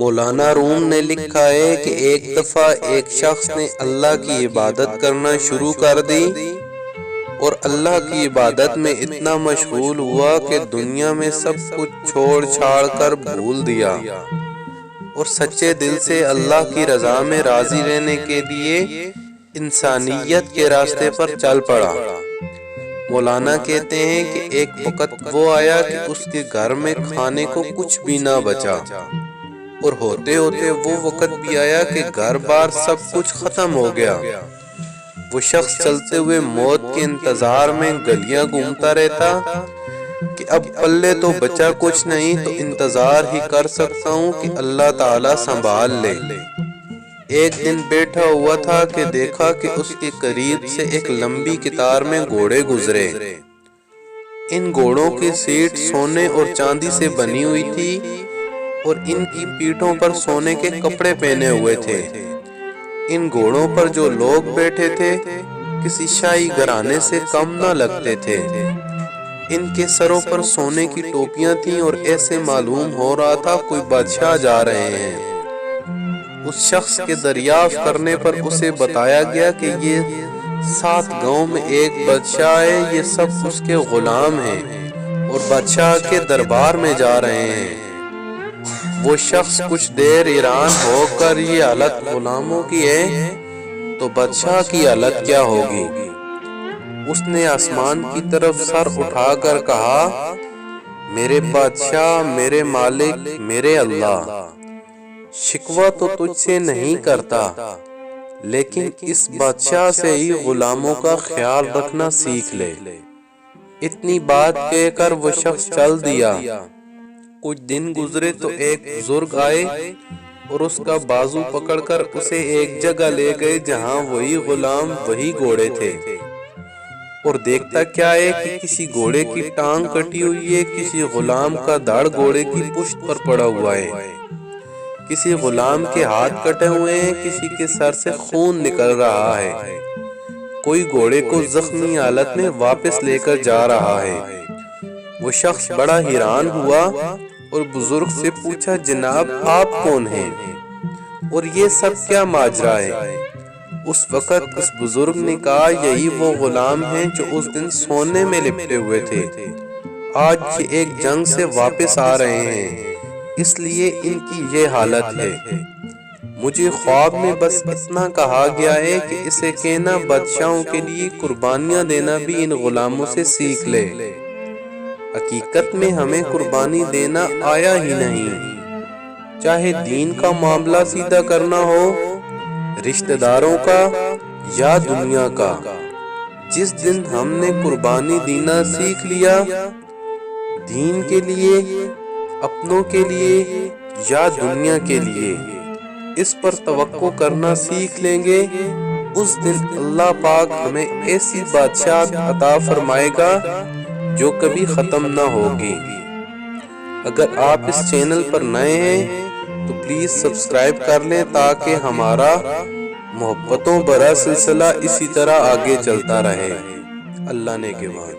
مولانا روم نے لکھا ہے کہ ایک دفعہ ایک شخص نے اللہ کی عبادت کرنا شروع کر دی اور اللہ کی عبادت میں اتنا مشغول ہوا کہ دنیا میں سب کچھ چھوڑ چھاڑ کر بھول دیا اور سچے دل سے اللہ کی رضا میں راضی رہنے کے لیے انسانیت کے راستے پر چل پڑا۔ مولانا کہتے ہیں کہ ایک وقت وہ آیا کہ اس کے گھر میں کھانے کو کچھ بھی نہ بچا، اور ہوتے ہوتے وہ وقت بھی آیا کہ گھر بار سب کچھ ختم ہو گیا۔ وہ شخص چلتے ہوئے موت کے انتظار میں گلیاں گھومتا رہتا کہ اب پلے تو بچا کچھ نہیں، تو انتظار ہی کر سکتا ہوں کہ اللہ تعالیٰ سنبھال لے۔ ایک دن بیٹھا ہوا تھا کہ دیکھا کہ اس کے قریب سے ایک لمبی قطار میں گھوڑے گزرے۔ ان گھوڑوں کی سیٹ سونے اور چاندی سے بنی ہوئی تھی اور ان کی پیٹھوں پر سونے کے کپڑے پہنے ہوئے تھے۔ ان گھوڑوں پر جو لوگ بیٹھے تھے کسی شاہی گھرانے سے کم نہ لگتے تھے۔ ان کے سروں پر سونے کی ٹوپیاں تھیں اور ایسے معلوم ہو رہا تھا کوئی بادشاہ جا رہے ہیں۔ اس شخص کے دریافت کرنے پر اسے بتایا گیا کہ یہ 7 گاؤں میں ایک بادشاہ ہے، یہ سب اس کے غلام ہیں اور بادشاہ کے دربار میں جا رہے ہیں۔ وہ شخص کچھ دیر حیران ہو کر یہ حالت غلاموں کی ہے تو بادشاہ کی حالت کیا ہوگی؟ اس نے آسمان کی طرف سر اٹھا کر کہا، میرے بادشاہ، میرے مالک، میرے اللہ، شکوہ تو تجھ سے نہیں کرتا، لیکن اس بادشاہ سے ہی غلاموں کا خیال رکھنا سیکھ لے۔ اتنی بات کہہ کر وہ شخص چل دیا۔ کچھ دن گزرے تو ایک بزرگ آئے اور اس کا بازو پکڑ کر اسے ایک جگہ لے گئے جہاں وہی غلام، وہی گھوڑے تھے، اور دیکھتا کیا ہے کہ کسی گھوڑے کی ٹانگ کٹی ہوئی ہے، کسی غلام کا دھڑ گھوڑے کی پشت پر پڑا ہوا ہے، کسی غلام کے ہاتھ کٹے ہوئے ہیں، کسی کے سر سے خون نکل رہا ہے، کوئی گھوڑے کو زخمی حالت میں واپس لے کر جا رہا ہے۔ وہ شخص بڑا حیران ہوا اور بزرگ سے پوچھا، جناب آپ کون ہیں اور یہ سب کیا ماجرا ہے؟ اس وقت اس بزرگ نے کہا، یہی وہ غلام ہیں جو اس دن سونے میں لپٹے ہوئے تھے، آج یہ ایک جنگ سے واپس آ رہے ہیں، اس لیے ان کی یہ حالت ہے۔ مجھے خواب میں بس اتنا کہا گیا ہے کہ اسے کہنا بادشاہوں کے لیے قربانیاں دینا بھی ان غلاموں سے سیکھ لے۔ حقیقت میں ہمیں قربانی دینا آیا ہی نہیں، چاہے دین کا معاملہ سیدھا کرنا ہو، رشتہ داروں کا یا دنیا کا۔ جس دن ہم نے قربانی دینا سیکھ لیا، دین کے لیے، اپنوں کے لیے یا دنیا کے لیے، اس پر توقع کرنا سیکھ لیں گے، اس دن اللہ پاک ہمیں ایسی بادشاہت عطا فرمائے گا جو کبھی ختم نہ ہوگی۔ اگر آپ اس چینل پر نئے ہیں تو پلیز سبسکرائب کر لیں تاکہ ہمارا محبتوں بھرا سلسلہ اسی طرح آگے چلتا رہے۔ اللہ نے کے بعد